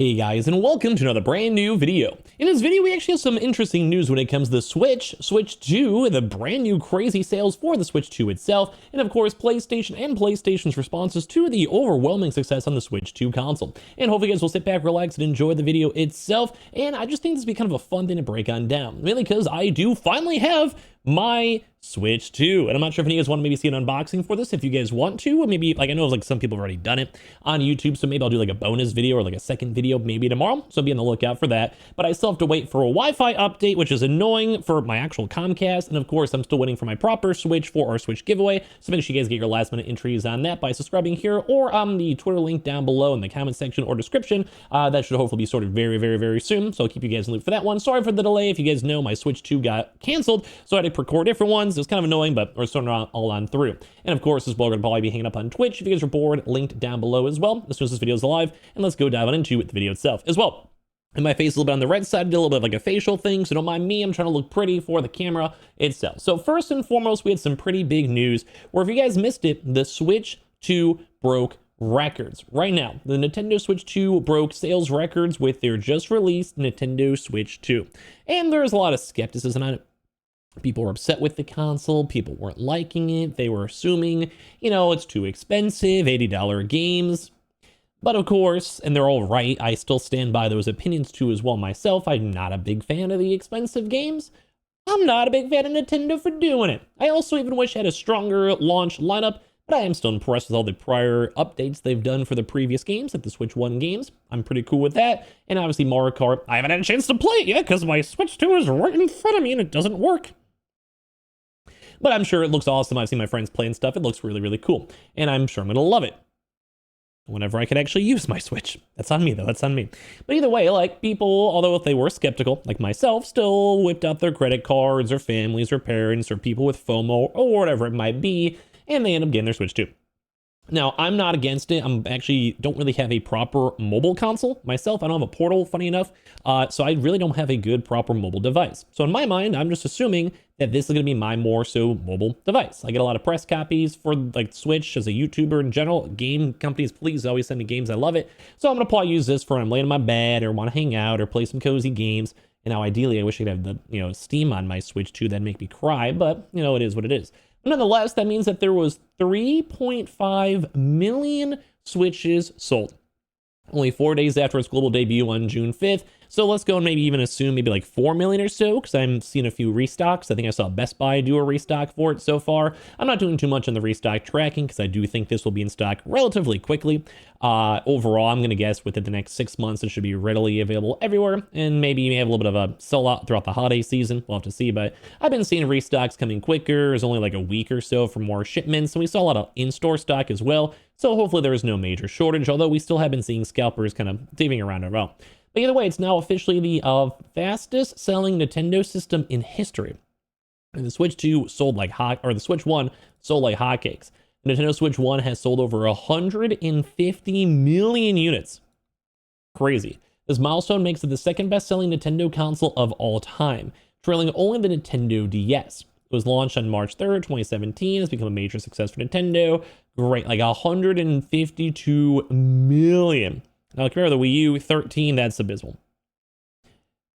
Hey guys, and welcome to another brand new video. In this video, we actually have some interesting news when it comes to the Switch 2, the brand new crazy sales for the Switch 2 itself, and of course, PlayStation and PlayStation's responses to the overwhelming success on the Switch 2 console. And hopefully you guys will sit back, relax, and enjoy the video itself. And I just think this will be kind of a fun thing to break on down, mainly because I do finally have my Switch 2. And I'm not sure if any of you guys want to maybe see an unboxing for this, if you guys want to, or maybe, like, I know like some people have already done it on YouTube, so maybe I'll do like a bonus video or like a second video maybe tomorrow, so be on the lookout for that. But I still have to wait for a Wi-Fi update, which is annoying for my actual Comcast, and of course I'm still waiting for my proper Switch for our Switch giveaway, so make sure you guys get your last minute entries on that by subscribing here or on the Twitter link down below in the comment section or description. That should hopefully be sorted very, very, very soon, so I'll keep you guys in the loop for that one. Sorry for the delay. If you guys know, my Switch 2 got canceled, so I had to record different ones. It was kind of annoying, but we're starting all on through. And of course, this vlog will probably be hanging up on Twitch if you guys are bored, linked down below as well, as soon as this video is live. And let's go dive on into the video itself as well. And my face is a little bit on the red side, did a little bit of like a facial thing, so don't mind me, I'm trying to look pretty for the camera itself. So first and foremost, we had some pretty big news, where if you guys missed it, the Switch 2 broke records. Right now, the Nintendo Switch 2 broke sales records with their just released Nintendo Switch 2. And there's a lot of skepticism on it. People were upset with the console, people weren't liking it, they were assuming, it's too expensive, $80 games. But of course, and they're all right, I still stand by those opinions too as well myself. I'm not a big fan of the expensive games. I'm not a big fan of Nintendo for doing it. I also even wish I had a stronger launch lineup, but I am still impressed with all the prior updates they've done for the previous games, like the Switch 1 games. I'm pretty cool with that. And obviously Mario Kart, I haven't had a chance to play it yet because my Switch 2 is right in front of me and it doesn't work. But I'm sure it looks awesome. I've seen my friends playing stuff. It looks really, really cool. And I'm sure I'm going to love it whenever I can actually use my Switch. That's on me, though. That's on me. But either way, like, people, although if they were skeptical, like myself, still whipped out their credit cards, or families, or parents, or people with FOMO, or whatever it might be, and they end up getting their Switch 2. Now, I'm not against it. I'm actually don't really have a proper mobile console myself. I don't have a Portal, funny enough. So I really don't have a good proper mobile device. So in my mind, I'm just assuming that this is going to be my more so mobile device. I get a lot of press copies for like Switch as a YouTuber in general. Game companies, please always send me games. I love it. So I'm going to probably use this for when I'm laying in my bed or want to hang out or play some cozy games. And now ideally, I wish I could have the, Steam on my Switch 2. That'd make me cry, but it is what it is. Nonetheless, that means that there was 3.5 million Switches sold. Only 4 days after its global debut on June 5th. So let's go and maybe even assume maybe like 4 million or so, because I'm seeing a few restocks. I think I saw Best Buy do a restock for it so far. I'm not doing too much on the restock tracking because I do think this will be in stock relatively quickly. Overall, I'm going to guess within the next 6 months, it should be readily available everywhere. And maybe you may have a little bit of a sellout throughout the holiday season. We'll have to see. But I've been seeing restocks coming quicker. There's only like a week or so for more shipments. And we saw a lot of in-store stock as well. So hopefully there is no major shortage, although we still have been seeing scalpers kind of thieving around as well. But either way, it's now officially the fastest selling Nintendo system in history. And the Switch 2 sold like the Switch 1 sold like hotcakes. The Nintendo Switch 1 has sold over 150 million units. Crazy. This milestone makes it the second best selling Nintendo console of all time, trailing only the Nintendo DS. It was launched on March 3rd, 2017. It's become a major success for Nintendo. Great, like 152 million. Now, compared to the Wii U, 13, that's abysmal.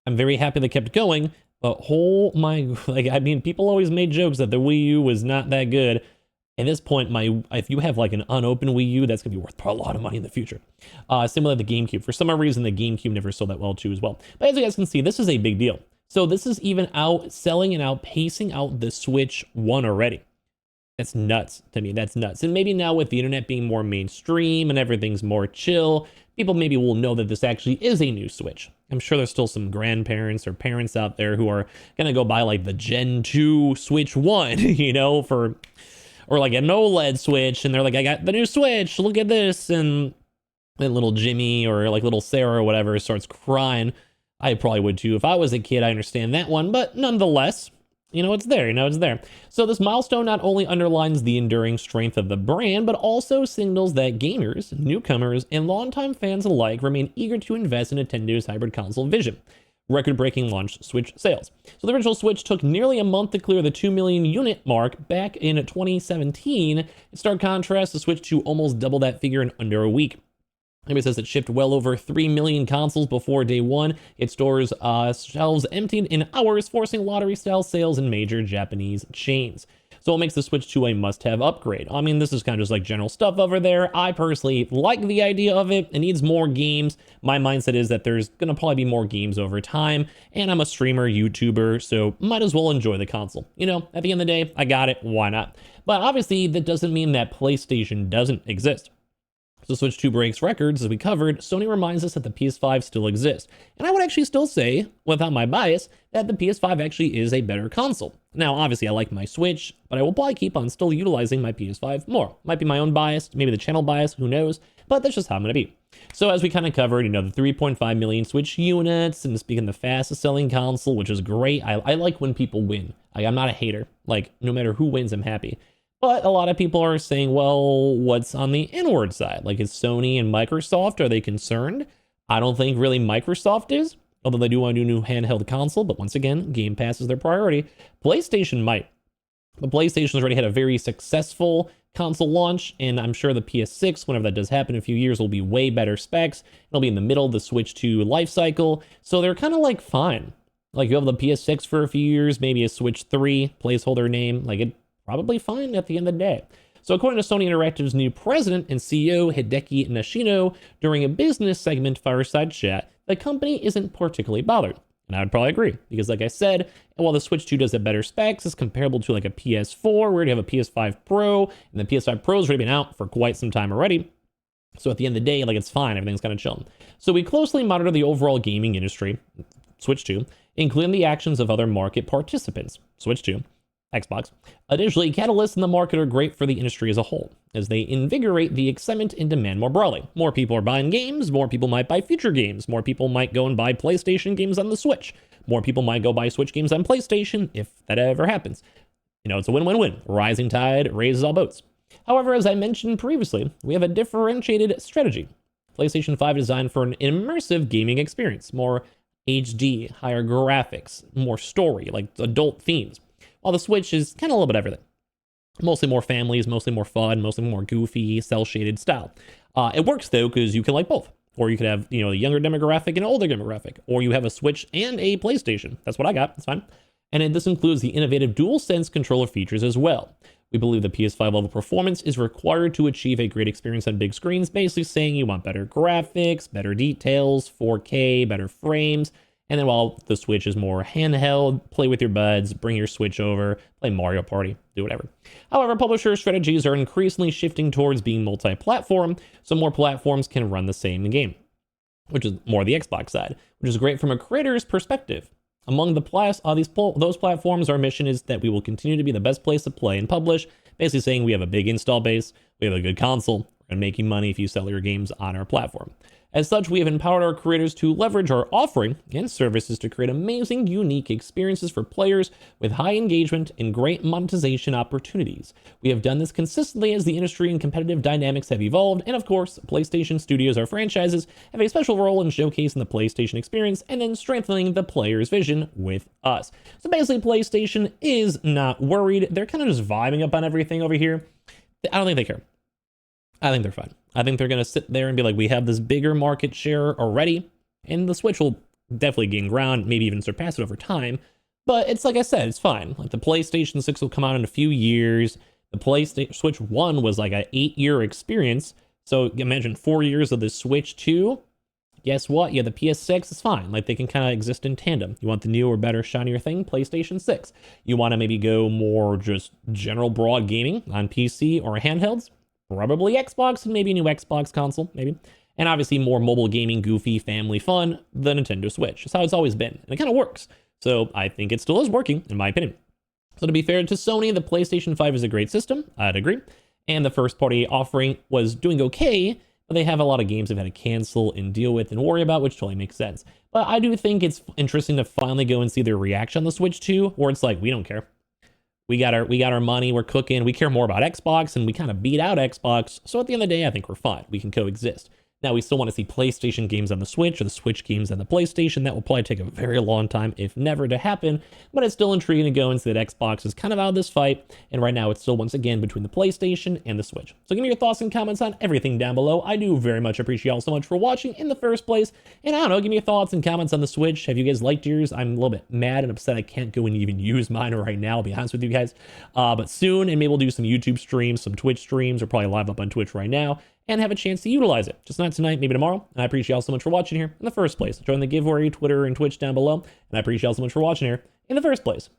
I'm very happy they kept going, but people always made jokes that the Wii U was not that good. At this point, if you have like an unopened Wii U, that's going to be worth a lot of money in the future. Similar to the GameCube. For some reason, the GameCube never sold that well too as well. But as you guys can see, this is a big deal. So this is even outselling and outpacing out the Switch 1 already. That's nuts to me. That's nuts. And maybe now with the internet being more mainstream and everything's more chill, people maybe will know that this actually is a new Switch. I'm sure there's still some grandparents or parents out there who are going to go buy like the Gen 2 Switch 1, or like an OLED Switch. And they're like, I got the new Switch. Look at this. And then little Jimmy or like little Sarah or whatever starts crying. I probably would too. If I was a kid, I understand that one. But nonetheless, it's there, it's there. So this milestone not only underlines the enduring strength of the brand, but also signals that gamers, newcomers, and longtime fans alike remain eager to invest in Nintendo's hybrid console vision. Record-breaking launch Switch sales. So the original Switch took nearly a month to clear the 2 million unit mark back in 2017. In stark contrast, the Switch 2 almost doubled that figure in under a week. It says it shipped well over 3 million consoles before day one. Its stores shelves emptied in hours, forcing lottery-style sales in major Japanese chains. So it makes the Switch 2 a must-have upgrade. I mean, this is kind of just like general stuff over there. I personally like the idea of it. It needs more games. My mindset is that there's going to probably be more games over time. And I'm a streamer, YouTuber, so might as well enjoy the console. You know, at the end of the day, I got it. Why not? But obviously, that doesn't mean that PlayStation doesn't exist. So Switch 2 breaks records, as we covered. Sony reminds us that the PS5 still exists. And I would actually still say, without my bias, that the PS5 actually is a better console. Now, obviously, I like my Switch, but I will probably keep on still utilizing my PS5 more. Might be my own bias, maybe the channel bias, who knows? But that's just how I'm going to be. So as we kind of covered, you know, the 3.5 million Switch units, and speaking the fastest selling console, which is great. I like when people win. I'm not a hater. Like, no matter who wins, I'm happy. But a lot of people are saying, well, what's on the inward side? Like, is Sony and Microsoft, are they concerned? I don't think really Microsoft is, although they do want to do a new handheld console. But once again, Game Pass is their priority. PlayStation might. But PlayStation's already had a very successful console launch, and I'm sure the PS6, whenever that does happen in a few years, will be way better specs. It'll be in the middle of the Switch 2 life cycle. So they're kind of like fine. Like, you have the PS6 for a few years, maybe a Switch 3 placeholder name. Like, it probably fine at the end of the day. So according to Sony Interactive's new president and CEO, Hideki Nishino, during a business segment fireside chat, the company isn't particularly bothered. And I would probably agree, because like I said, while the Switch 2 does have better specs, it's comparable to like a PS4, we already have a PS5 Pro, and the PS5 Pro's already been out for quite some time already. So at the end of the day, like, it's fine, everything's kind of chilling. So we closely monitor the overall gaming industry, Switch 2, including the actions of other market participants, Switch 2, Xbox. Additionally, catalysts in the market are great for the industry as a whole, as they invigorate the excitement and demand more broadly. More people are buying games, more people might buy future games, more people might go and buy PlayStation games on the Switch, more people might go buy Switch games on PlayStation, if that ever happens. You know, it's a win-win-win. Rising tide raises all boats. However, as I mentioned previously, we have a differentiated strategy. PlayStation 5 is designed for an immersive gaming experience, more HD, higher graphics, more story, like adult themes. While the Switch is kind of a little bit everything. Mostly more families, mostly more fun, mostly more goofy, cel-shaded style. It works, though, because you can like both. Or you could have, you know, a younger demographic and an older demographic. Or you have a Switch and a PlayStation. That's what I got. That's fine. And this includes the innovative DualSense controller features as well. We believe the PS5 level performance is required to achieve a great experience on big screens, basically saying you want better graphics, better details, 4K, better frames. And then while the Switch is more handheld, play with your buds, bring your Switch over, play Mario Party, do whatever. However, publisher strategies are increasingly shifting towards being multi-platform, so more platforms can run the same game, which is more the Xbox side, which is great from a creator's perspective. Among those platforms, our mission is that we will continue to be the best place to play and publish, basically saying we have a big install base, we have a good console, we're going to make you money if you sell your games on our platform. As such, we have empowered our creators to leverage our offering and services to create amazing, unique experiences for players with high engagement and great monetization opportunities. We have done this consistently as the industry and competitive dynamics have evolved, and of course, PlayStation Studios, our franchises, have a special role in showcasing the PlayStation experience and then strengthening the player's vision with us. So basically, PlayStation is not worried. They're kind of just vibing up on everything over here. I don't think they care. I think they're fine. I think they're going to sit there and be like, we have this bigger market share already, and the Switch will definitely gain ground, maybe even surpass it over time. But it's like I said, it's fine. Like, the PlayStation 6 will come out in a few years. The PlayStation Switch 1 was like an 8-year experience. So imagine 4 years of the Switch 2. Guess what? Yeah, the PS6 is fine. Like, they can kind of exist in tandem. You want the newer, better, shinier thing? PlayStation 6. You want to maybe go more just general broad gaming on PC or handhelds? Probably Xbox and maybe a new Xbox console, maybe. And obviously more mobile gaming, goofy, family fun, the Nintendo Switch. That's how it's always been. And it kind of works. So I think it still is working, in my opinion. So to be fair to Sony, the PlayStation 5 is a great system. I'd agree. And the first party offering was doing okay, but they have a lot of games they've had to cancel and deal with and worry about, which totally makes sense. But I do think it's interesting to finally go and see their reaction on the Switch 2, where it's like, we don't care. We got our money, we're cooking, we care more about Xbox, and we kind of beat out Xbox. So at the end of the day, I think we're fine. We can coexist. Now, we still want to see PlayStation games on the Switch or the Switch games on the PlayStation. That will probably take a very long time, if never, to happen, but it's still intriguing to go and see that Xbox is kind of out of this fight, and right now it's still, once again, between the PlayStation and the Switch. So give me your thoughts and comments on everything down below. I do very much appreciate y'all so much for watching in the first place, and I don't know, give me your thoughts and comments on the Switch. Have you guys liked yours? I'm a little bit mad and upset I can't go and even use mine right now, I'll be honest with you guys, but soon, and maybe we'll do some YouTube streams, some Twitch streams, or probably live up on Twitch right now, and have a chance to utilize it. Just not tonight, maybe tomorrow. And I appreciate y'all so much for watching here in the first place. Join the giveaway, Twitter, and Twitch down below. And I appreciate y'all so much for watching here in the first place.